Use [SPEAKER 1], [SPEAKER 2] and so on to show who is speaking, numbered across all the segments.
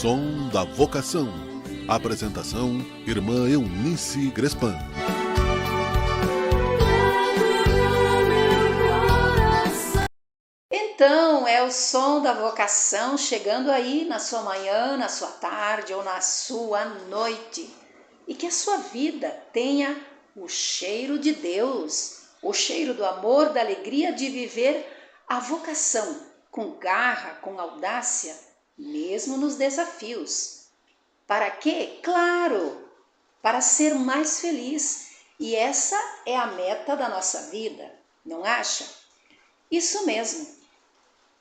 [SPEAKER 1] Som da Vocação. Apresentação: Irmã Eunice Grespan.
[SPEAKER 2] Então, é o som da vocação chegando aí na sua manhã, na sua tarde ou na sua noite. E que a sua vida tenha o cheiro de Deus, o cheiro do amor, da alegria de viver a vocação com garra, com audácia, mesmo nos desafios. Para quê? Claro, para ser mais feliz. E essa é a meta da nossa vida, não acha? Isso mesmo.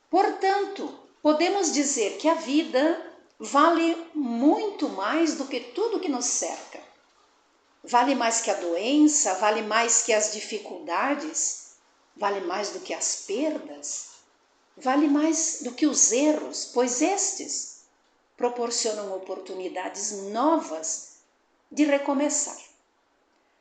[SPEAKER 2] Portanto, podemos dizer que a vida vale muito mais do que tudo que nos cerca. Vale mais que a doença, vale mais que as dificuldades, vale mais do que as perdas, vale mais do que os erros, pois estes proporcionam oportunidades novas de recomeçar.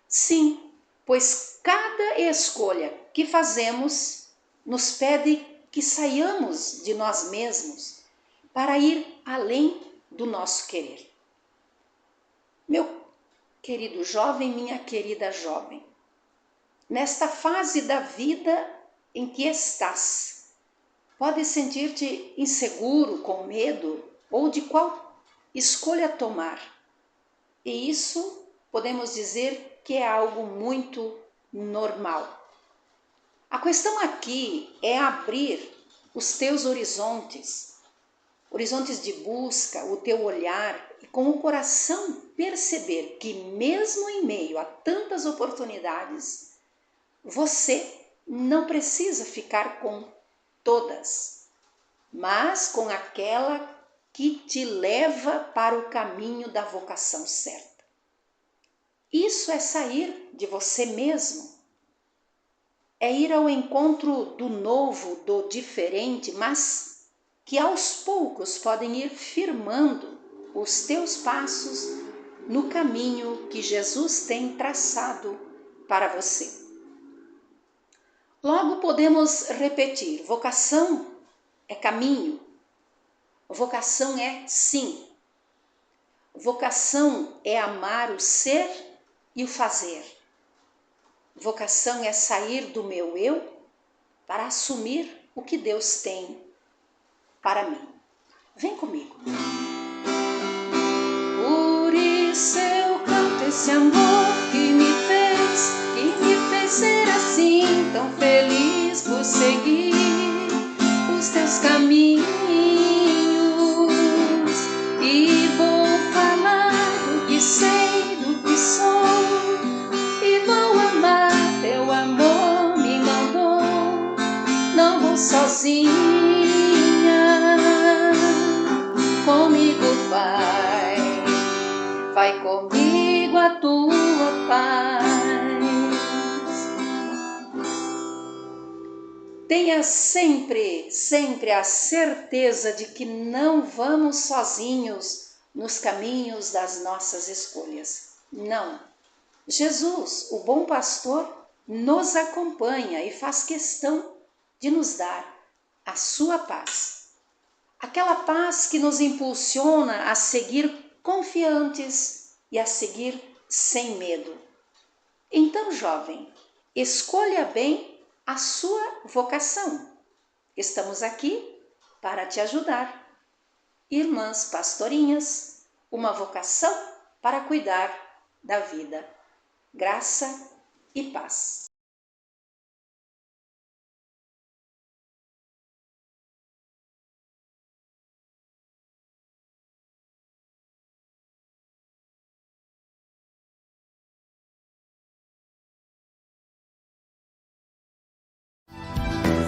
[SPEAKER 2] Sim, pois cada escolha que fazemos nos pede que saiamos de nós mesmos para ir além do nosso querer. Meu querido jovem, minha querida jovem, nesta fase da vida em que estás, pode sentir-te inseguro, com medo ou de qual escolha tomar. E isso podemos dizer que é algo muito normal. A questão aqui é abrir os teus horizontes de busca, o teu olhar, e com o coração perceber que mesmo em meio a tantas oportunidades, você não precisa ficar com todas, mas com aquela que te leva para o caminho da vocação certa. Isso é sair de você mesmo. É ir ao encontro do novo, do diferente, mas que aos poucos podem ir firmando os teus passos no caminho que Jesus tem traçado para você. Logo podemos repetir: vocação é caminho, vocação é sim, vocação é amar o ser e o fazer. Vocação é sair do meu eu para assumir o que Deus tem para mim. Vem comigo. Por isso eu canto esse amor que me fez ser assim, tão feliz por seguir os teus caminhos. E vou falar do que sei, do que sou. Teu amor me mandou, não vou sozinha, comigo vai comigo a tua paz. Tenha sempre a certeza de que não vamos sozinhos nos caminhos das nossas escolhas. Não. Jesus, o bom pastor, nos acompanha e faz questão de nos dar a sua paz. Aquela paz que nos impulsiona a seguir confiantes e a seguir sem medo. Então, jovem, escolha bem a sua vocação. Estamos aqui para te ajudar. Irmãs pastorinhas, uma vocação para cuidar da vida. Graça e paz.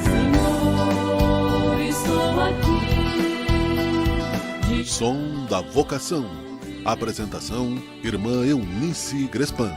[SPEAKER 3] Senhor, estou aqui.
[SPEAKER 1] Som da Vocação. Apresentação: Irmã Eunice Grespan.